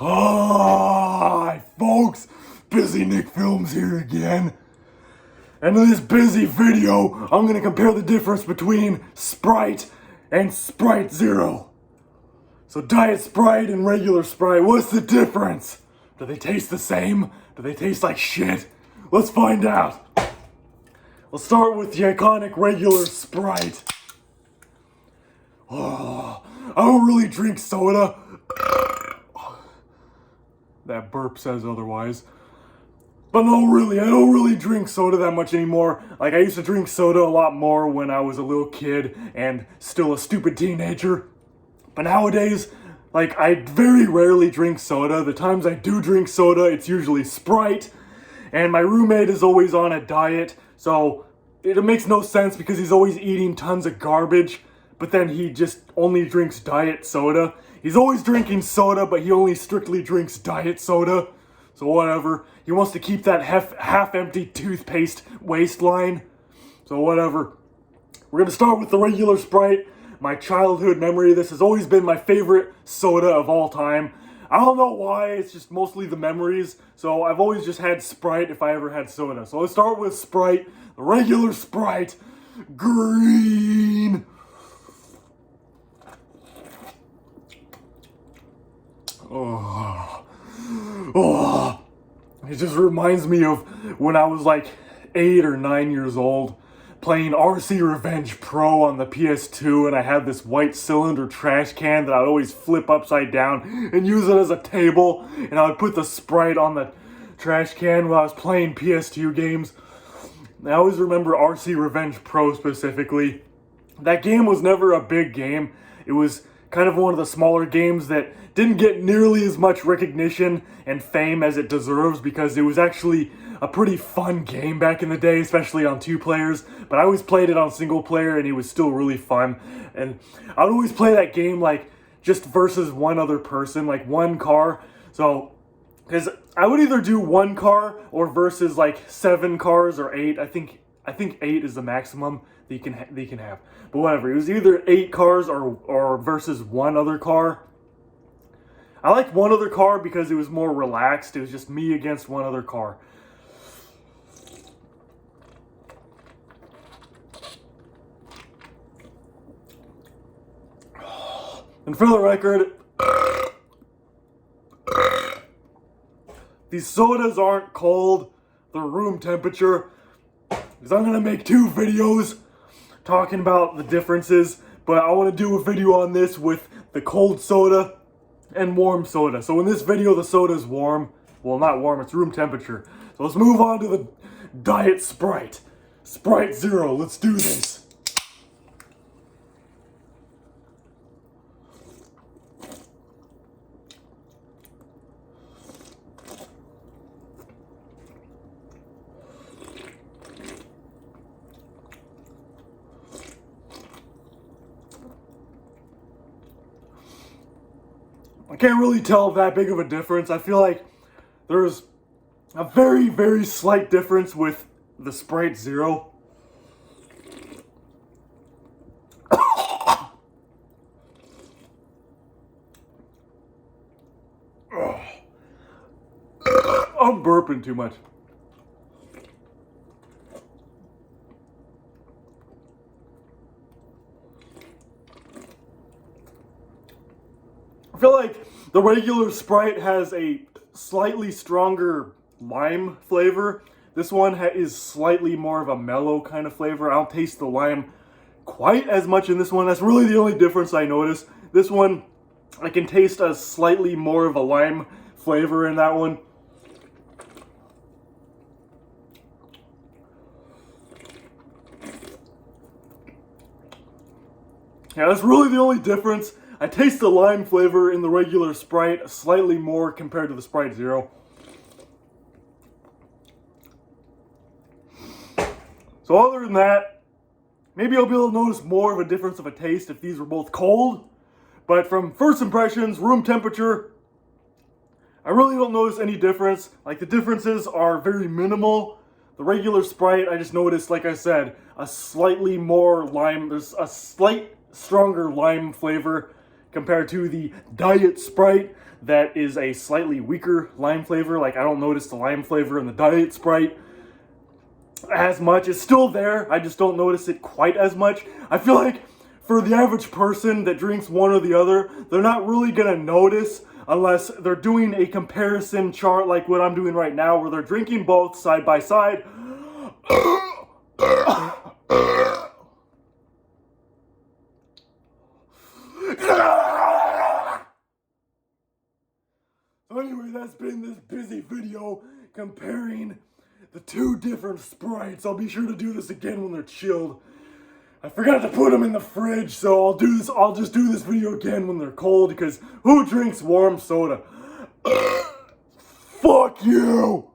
Hi, folks! Busy Nick Films here again. And in this busy video, I'm gonna compare the difference between Sprite and Sprite Zero. So Diet Sprite and regular Sprite, what's the difference? Do they taste the same? Do they taste like shit? Let's find out. We'll start with the iconic regular Sprite. Oh, I don't really drink soda. That burp says otherwise. But no, really, I don't really drink soda that much anymore. Like, I used to drink soda a lot more when I was a little kid and still a stupid teenager. But nowadays, like, I very rarely drink soda. The times I do drink soda, it's usually Sprite. And my roommate is always on a diet, so it makes no sense because he's always eating tons of garbage, but then he just only drinks diet soda. He's always drinking soda, but he only strictly drinks diet soda. So whatever. He wants to keep that half-empty toothpaste waistline. So whatever. We're gonna start with the regular Sprite. My childhood memory. This has always been my favorite soda of all time. I don't know why, it's just mostly the memories. So I've always just had Sprite if I ever had soda. So let's start with Sprite, the regular Sprite. Green. Oh, it just reminds me of when I was like 8 or 9 years old playing RC Revenge Pro on the PS2, and I had this white cylinder trash can that I would always flip upside down and use it as a table, and I would put the Sprite on the trash can while I was playing PS2 games. I always remember RC Revenge Pro specifically. That game was never a big game. It was kind of one of the smaller games that didn't get nearly as much recognition and fame as it deserves because it was actually a pretty fun game back in the day, especially on 2 players. But I always played it on single player and it was still really fun. And I would always play that game like just versus one other person, like one car. So, because I would either do one car or versus like 7 cars or 8. I think 8 is the maximum that you can have. But whatever, it was either 8 cars or versus one other car. I liked one other car because it was more relaxed. It was just me against one other car. And for the record, these sodas aren't cold, they're room temperature. Because I'm going to make 2 videos talking about the differences, but I want to do a video on this with the cold soda and warm soda. So in this video, the soda's warm. Well, not warm, it's room temperature. So let's move on to the Diet Sprite. Sprite Zero, let's do this. I can't really tell that big of a difference. I feel like there's a very, very slight difference with the Sprite Zero. I'm burping too much. I feel like the regular Sprite has a slightly stronger lime flavor. This one is slightly more of a mellow kind of flavor. I don't taste the lime quite as much in this one. That's really the only difference I notice. This one, I can taste a slightly more of a lime flavor in that one. Yeah, that's really the only difference. I taste the lime flavor in the regular Sprite slightly more compared to the Sprite Zero. So other than that, maybe I'll be able to notice more of a difference of a taste if these were both cold. But from first impressions, room temperature, I really don't notice any difference. Like, the differences are very minimal. The regular Sprite, I just noticed, like I said, a slightly more lime, there's a slight stronger lime flavor compared to the Diet Sprite. that is a slightly weaker lime flavor. Like, I don't notice the lime flavor in the Diet Sprite as much. It's still there, I just don't notice it quite as much. I feel like for the average person that drinks one or the other, they're not really gonna notice unless they're doing a comparison chart like what I'm doing right now, where they're drinking both side by side. So anyway, that's been this busy video comparing the two different Sprites. I'll be sure to do this again when they're chilled. I forgot to put them in the fridge, so I'll just do this video again when they're cold, because who drinks warm soda? Fuck you!